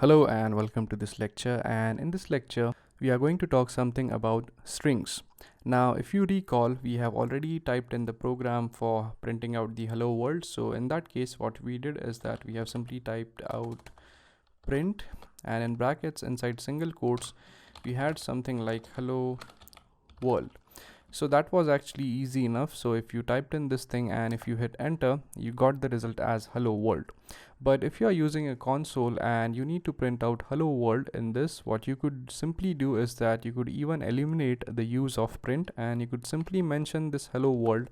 Hello and welcome to this lecture, and in this lecture we are going to talk something about strings. Now if you recall, we have already typed in the program for printing out the hello world. So in that case what we did is that we have simply typed out print, and in brackets inside single quotes we had something like hello world. So that was actually easy enough. So if you typed in this thing and if you hit enter, you got the result as hello world. But if you are using a console and you need to print out hello world in this, what you could simply do is that you could even eliminate the use of print and you could simply mention this hello world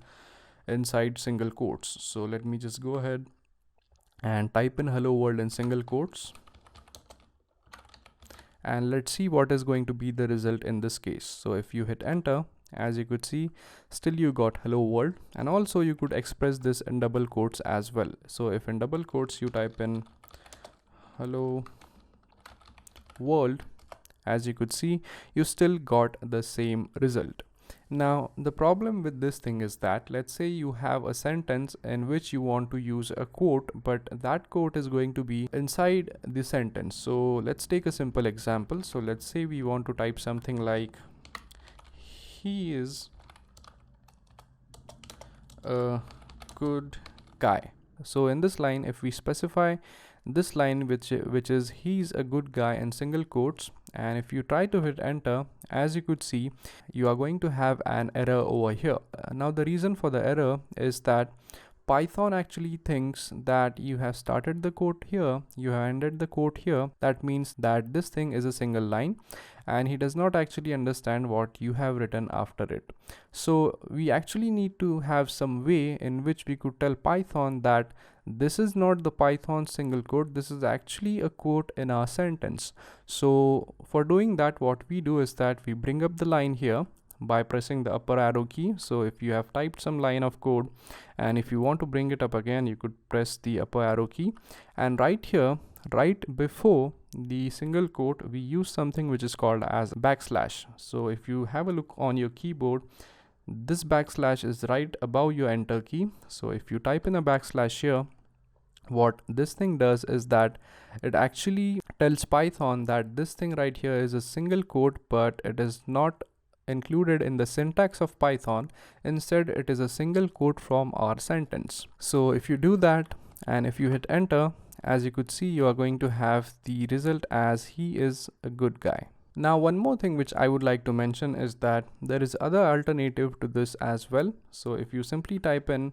inside single quotes. So let me just go ahead and type in hello world in single quotes, and let's see what is going to be the result in this case. So if you hit enter, as you could see, still you got hello world, and also you could express this in double quotes as well. So if in double quotes you type in hello world, as you could see, you still got the same result. Now the problem with this thing is that, let's say you have a sentence in which you want to use a quote, but that quote is going to be inside the sentence. So let's take a simple example. So let's say we want to type something like he is a good guy. So in this line, if we specify this line which is he's a good guy in single quotes, and if you try to hit enter, as you could see, you are going to have an error over here. Now the reason for the error is that Python actually thinks that you have started the quote here, you have ended the quote here. That means that this thing is a single line, and he does not actually understand what you have written after it. So we actually need to have some way in which we could tell Python that this is not the Python single quote, this is actually a quote in our sentence. So for doing that, what we do is that we bring up the line here by pressing the upper arrow key. So if you have typed some line of code and if you want to bring it up again, you could press the upper arrow key, and right here, right before the single quote, we use something which is called as backslash. So if you have a look on your keyboard, this backslash is right above your enter key. So if you type in a backslash here, what this thing does is that it actually tells Python that this thing right here is a single quote, but it is not included in the syntax of Python. Instead, it is a single quote from our sentence. So if you do that and if you hit enter, as you could see, you are going to have the result as he is a good guy. Now one more thing which I would like to mention is that there is other alternative to this as well. So if you simply type in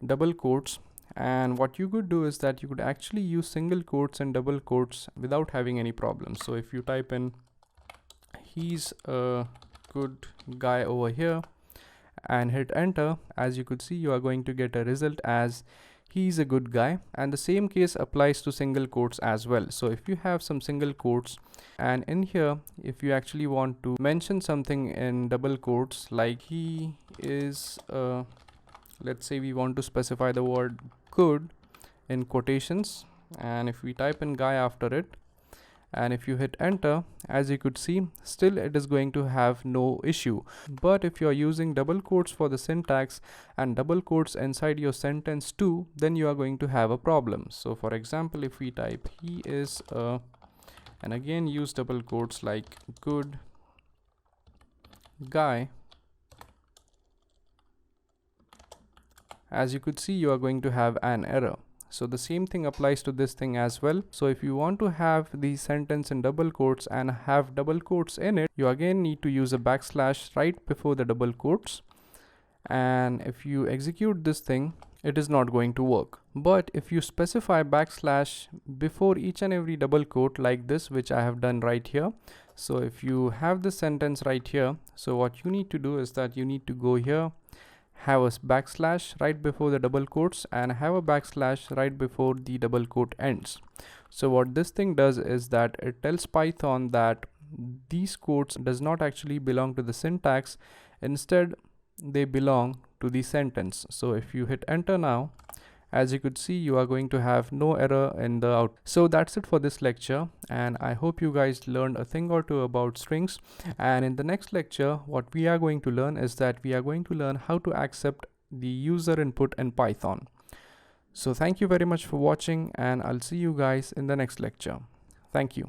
double quotes, and what you could do is that you could actually use single quotes and double quotes without having any problems. So if you type in he's a good guy over here and hit enter, as you could see, you are going to get a result as he's a good guy, and the same case applies to single quotes as well. So if you have some single quotes, and in here if you actually want to mention something in double quotes like he is let's say we want to specify the word good in quotations, and if we type in guy after it and if you hit enter, as you could see, still it is going to have no issue. But if you are using double quotes for the syntax and double quotes inside your sentence too, then you are going to have a problem. So for example, if we type he is a, and again use double quotes like good guy, as you could see, you are going to have an error. So the same thing applies to this thing as well. So if you want to have the sentence in double quotes and have double quotes in it, you again need to use a backslash right before the double quotes, and if you execute this thing, it is not going to work. But if you specify backslash before each and every double quote like this, which I have done right here, so if you have this sentence right here, so what you need to do is that you need to go here, have a backslash right before the double quotes, and have a backslash right before the double quote ends. So what this thing does is that it tells Python that these quotes does not actually belong to the syntax, instead they belong to the sentence. So if you hit enter now, as you could see, you are going to have no error in the out. So that's it for this lecture, and I hope you guys learned a thing or two about strings. And in the next lecture, what we are going to learn is that we are going to learn how to accept the user input in Python. So thank you very much for watching, and I'll see you guys in the next lecture. Thank you.